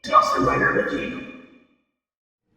Dawson Rider Wiki.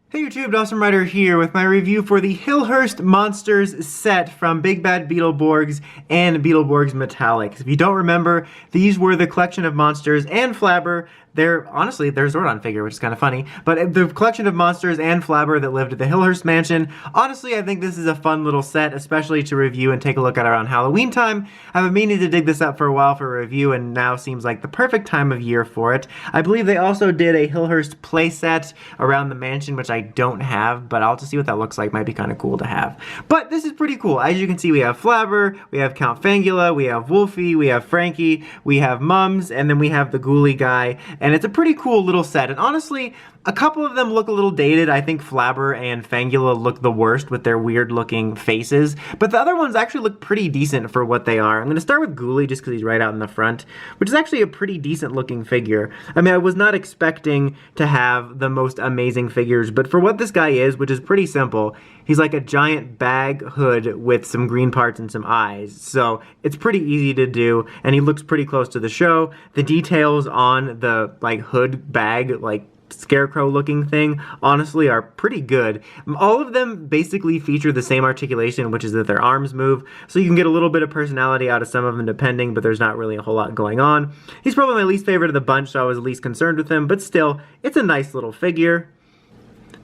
Hey YouTube, Dawson Rider here with my review for the Hillhurst Monsters set from Big Bad Beetleborgs and Beetleborgs Metallix. If you don't remember, these were the collection of monsters and Flabber. They're, honestly, they're Zordon figure, which is kind of funny, but the collection of monsters and Flabber that lived at the Hillhurst Mansion. Honestly, I think this is a fun little set, especially to review and take a look at around Halloween time. I've been meaning to dig this up for a while for a review, and now seems like the perfect time of year for it. I believe they also did a Hillhurst playset around the mansion, which I don't have, but I'll just see what that looks like. Might be kind of cool to have. But this is pretty cool. As you can see, we have Flabber, we have Count Fangula, we have Wolfie, we have Frankie, we have Mums, and then we have the Ghoulie guy. And it's a pretty cool little set. And honestly, a couple of them look a little dated. I think Flabber and Fangula look the worst with their weird looking faces. But the other ones actually look pretty decent for what they are. I'm going to start with Ghoulie just because he's right out in the front, which is actually a pretty decent looking figure. I mean, I was not expecting to have the most amazing figures, but for what this guy is, which is pretty simple, he's like a giant bag hood with some green parts and some eyes. So it's pretty easy to do, and he looks pretty close to the show. The details on the like hood bag, like scarecrow looking thing, honestly are pretty good. All of them basically feature the same articulation, which is that their arms move, so you can get a little bit of personality out of some of them depending, but there's not really a whole lot going on. He's probably my least favorite of the bunch, so I was least concerned with him, but still, it's a nice little figure.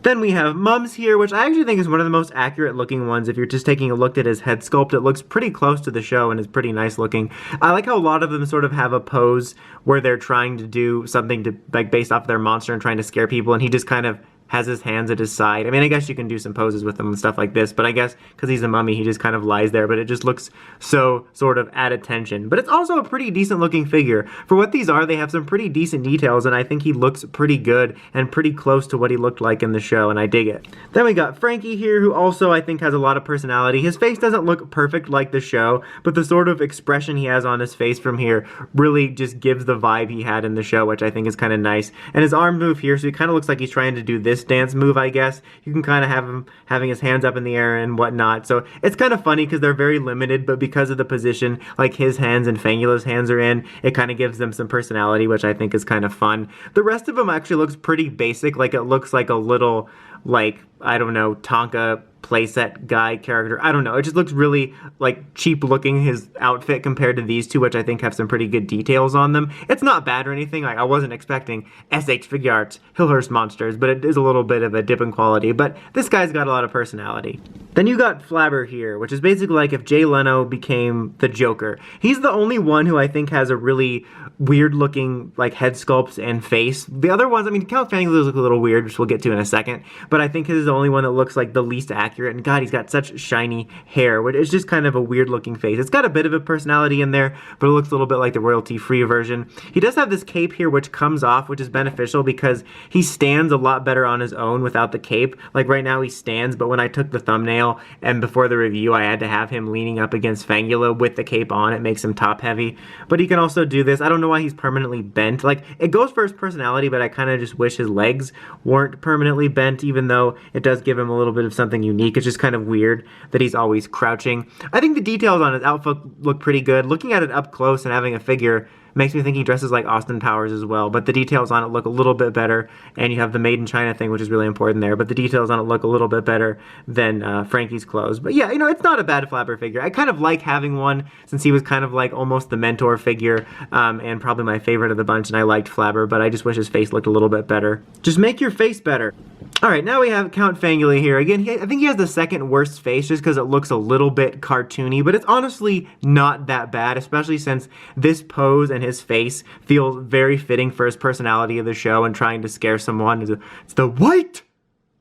Then we have Mums here, which I actually think is one of the most accurate looking ones. If you're just taking a look at his head sculpt, it looks pretty close to the show and is pretty nice looking. I like how a lot of them sort of have a pose where they're trying to do something to, like, based off their monster and trying to scare people, and he just kind of has his hands at his side. I mean, I guess you can do some poses with him and stuff like this, but I guess because he's a mummy, he just kind of lies there, but it just looks so sort of at attention. But it's also a pretty decent looking figure. For what these are, they have some pretty decent details, and I think he looks pretty good and pretty close to what he looked like in the show, and I dig it. Then we got Frankie here, who also I think has a lot of personality. His face doesn't look perfect like the show, but the sort of expression he has on his face from here really just gives the vibe he had in the show, which I think is kind of nice. And his arm move here, so he kind of looks like he's trying to do this dance move, I guess. You can kind of have him having his hands up in the air and whatnot. So it's kind of funny because they're very limited, but because of the position like his hands and Fangula's hands are in, it kind of gives them some personality, which I think is kind of fun. The rest of them actually looks pretty basic. Like it looks like a little, like, I don't know, Tonka playset guy character. I don't know. It just looks really like cheap looking, his outfit, compared to these two, which I think have some pretty good details on them. It's not bad or anything. Like, I wasn't expecting SH Figure Arts Hillhurst Monsters, but it is a little bit of a dip in quality. But this guy's got a lot of personality. Then you got Flabber here, which is basically like if Jay Leno became the Joker. He's the only one who I think has a really weird looking like head sculpt and face. The other ones, I mean, Count Fangula look a little weird, which we'll get to in a second, but I think his is the only one that looks like the least accurate. And God, he's got such shiny hair, which is just kind of a weird looking face. It's got a bit of a personality in there, but it looks a little bit like the royalty free version. He does have this cape here which comes off, which is beneficial because he stands a lot better on his own without the cape. Like right now he stands, but when I took the thumbnail and before the review I had to have him leaning up against Fangula with the cape on. It makes him top heavy, but he can also do this. I don't know why he's permanently bent. Like, it goes for his personality, but I kind of just wish his legs weren't permanently bent, even though it does give him a little bit of something unique. It's just kind of weird that he's always crouching. I think the details on his outfit look pretty good. Looking at it up close and having a figure makes me think he dresses like Austin Powers as well, but the details on it look a little bit better, and you have the Made in China thing, which is really important there, but the details on it look a little bit better than Frankie's clothes. But yeah, you know, it's not a bad Flabber figure. I kind of like having one since he was kind of like almost the mentor figure, and probably my favorite of the bunch, and I liked Flabber, but I just wish his face looked a little bit better. Just make your face better. Alright, now we have Count Fangula here. Again, I think he has the second worst face just because it looks a little bit cartoony, but it's honestly not that bad, especially since this pose and his face feel very fitting for his personality of the show and trying to scare someone. It's the white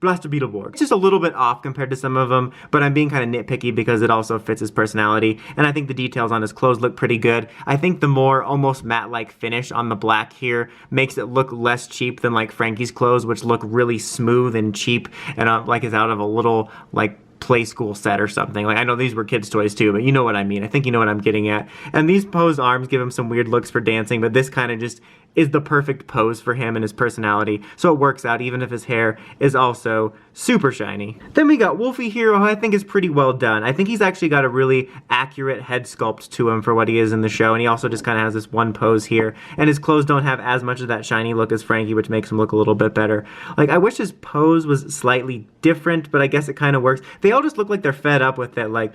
Blaster Beetleborg. It's just a little bit off compared to some of them, but I'm being kind of nitpicky because it also fits his personality, and I think the details on his clothes look pretty good. I think the more almost matte-like finish on the black here makes it look less cheap than like Frankie's clothes, which look really smooth and cheap and like is out of a little like play school set or something. Like, I know these were kids' toys too, but you know what I mean. I think you know what I'm getting at. And these posed arms give him some weird looks for dancing, but this kind of just is the perfect pose for him and his personality. So it works out, even if his hair is also super shiny. Then we got Wolfie Hero, who I think is pretty well done. I think he's actually got a really accurate head sculpt to him for what he is in the show, and he also just kind of has this one pose here, and his clothes don't have as much of that shiny look as Frankie, which makes him look a little bit better. Like, I wish his pose was slightly different, but I guess it kind of works. They all just look like they're fed up with it, like,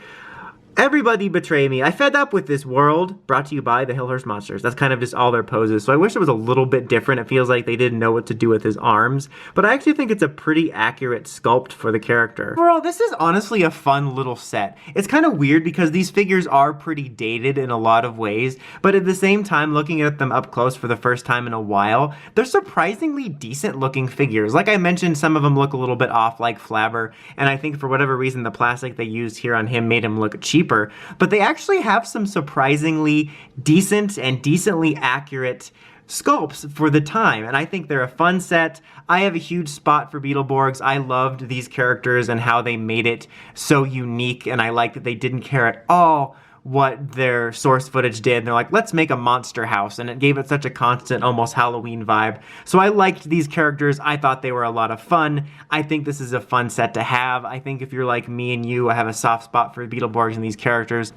everybody betray me. I fed up with this world. Brought to you by the Hillhurst Monsters. That's kind of just all their poses. So I wish it was a little bit different. It feels like they didn't know what to do with his arms. But I actually think it's a pretty accurate sculpt for the character. Overall, this is honestly a fun little set. It's kind of weird because these figures are pretty dated in a lot of ways. But at the same time, looking at them up close for the first time in a while, they're surprisingly decent looking figures. Like I mentioned, some of them look a little bit off like Flabber. And I think for whatever reason, the plastic they used here on him made him look cheap. But they actually have some surprisingly decent and decently accurate sculpts for the time, and I think they're a fun set. I have a huge spot for Beetleborgs. I loved these characters and how they made it so unique, and I like that they didn't care at all what their source footage did. They're like, let's make a monster house, and it gave it such a constant, almost Halloween vibe. So I liked these characters. I thought they were a lot of fun. I think this is a fun set to have. I think if you're like me and you, I have a soft spot for Beetleborgs and these characters.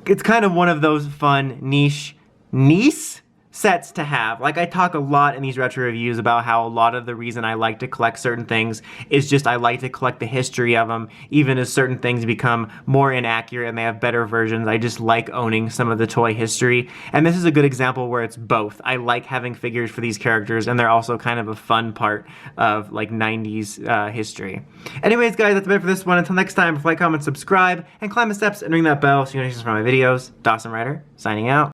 It's kind of one of those fun niche sets to have. Like, I talk a lot in these retro reviews about how a lot of the reason I like to collect certain things is just I like to collect the history of them, even as certain things become more inaccurate and they have better versions. I just like owning some of the toy history, and this is a good example where it's both. I like having figures for these characters, and they're also kind of a fun part of like 90s history. Anyways, guys, that's it for this one. Until next time, like, comment, subscribe, and climb the steps and ring that bell so you know notifications from my videos. Dawson Ryder, signing out.